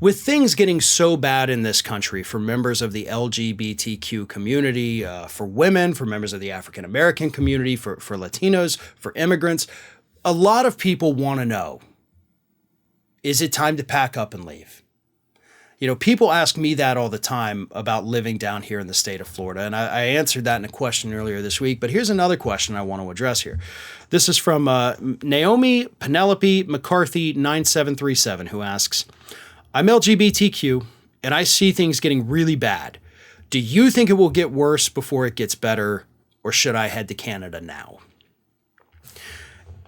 with things getting so bad in this country for members of the LGBTQ community, for women, for members of the African American community, for Latinos, for immigrants, a lot of people want to know, is it time to pack up and leave? You know, people ask me that all the time about living down here in the state of Florida, and I answered that in a question earlier this week, but here's another question I want to address here. This is from Naomi Penelope McCarthy 9737, who asks, I'm LGBTQ, and I see things getting really bad. Do you think it will get worse before it gets better, or should I head to Canada now?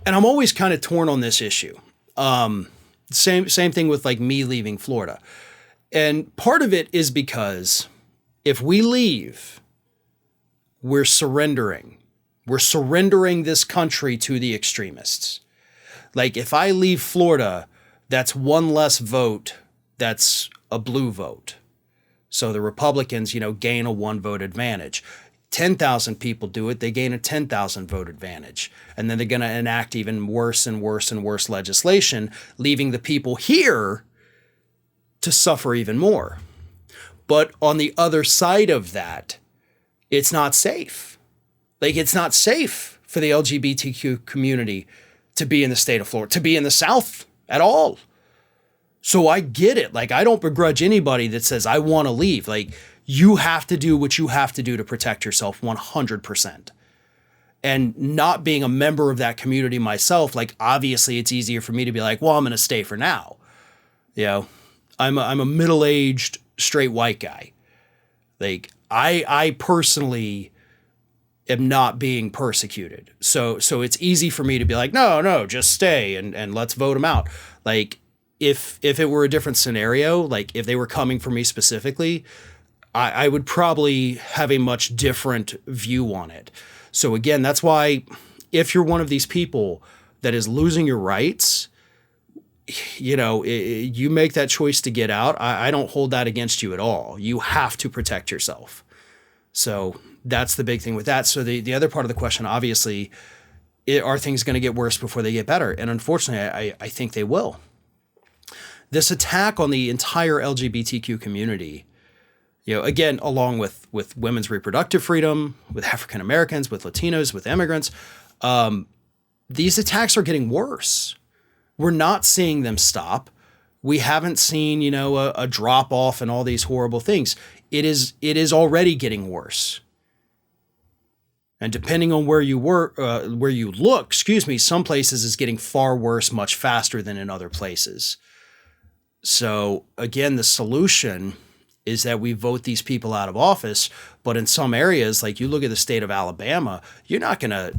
And I'm always kind of torn on this issue. Same thing with like me leaving Florida. And part of it is because if we leave, we're surrendering. We're surrendering this country to the extremists. Like if I leave Florida, that's one less vote. That's a blue vote. So the Republicans, gain a 1 vote advantage. 10,000 people do it, they gain a 10,000 vote advantage. And then they're going to enact even worse and worse and worse legislation, leaving the people here to suffer even more. But on the other side of that, it's not safe. Like it's not safe for the LGBTQ community to be in the state of Florida, to be in the South at all. So I get it. Like I don't begrudge anybody that says, I want to leave. Like you have to do what you have to do to protect yourself 100%. And not being a member of that community myself, like obviously it's easier for me to be like, well, I'm going to stay for now. I'm a middle-aged straight white guy. Like I personally am not being persecuted. So it's easy for me to be like, no, just stay and let's vote them out. Like if it were a different scenario, like if they were coming for me specifically, I would probably have a much different view on it. So again, that's why if you're one of these people that is losing your rights, you make that choice to get out. I don't hold that against you at all. You have to protect yourself. So that's the big thing with that. So the other part of the question, obviously, are things going to get worse before they get better? And unfortunately, I think they will. This attack on the entire LGBTQ community, again, along with women's reproductive freedom, with African Americans, with Latinos, with immigrants, these attacks are getting worse. We're not seeing them stop. We haven't seen, a drop off and all these horrible things. It is already getting worse. And depending on where you look, some places is getting far worse much faster than in other places. So again, the solution is that we vote these people out of office. But in some areas, like you look at the state of Alabama, you're not going to,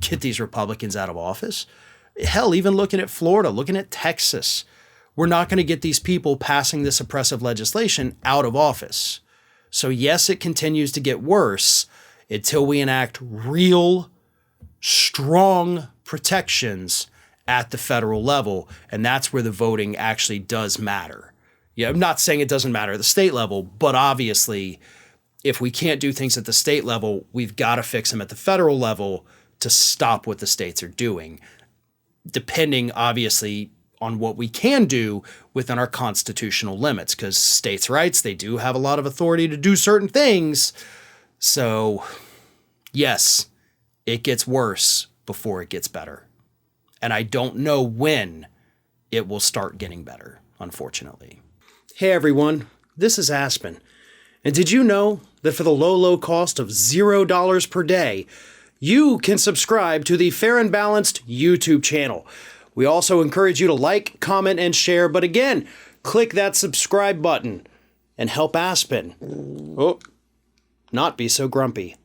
get these Republicans out of office. Hell, even looking at Florida, looking at Texas, we're not going to get these people passing this oppressive legislation out of office. So yes, it continues to get worse until we enact real, strong protections at the federal level. And that's where the voting actually does matter. I'm not saying it doesn't matter at the state level, but obviously, if we can't do things at the state level, we've got to fix them at the federal level to stop what the states are doing, depending, obviously, on what we can do within our constitutional limits, because states' rights, they do have a lot of authority to do certain things. So, yes, it gets worse before it gets better. And I don't know when it will start getting better, unfortunately. Hey, everyone, this is Aspen. And did you know that for the low cost of $0 per day, you can subscribe to the Fair and Balanced YouTube channel. We also encourage you to like, comment, and share. But again, click that subscribe button and help Aspen not be so grumpy.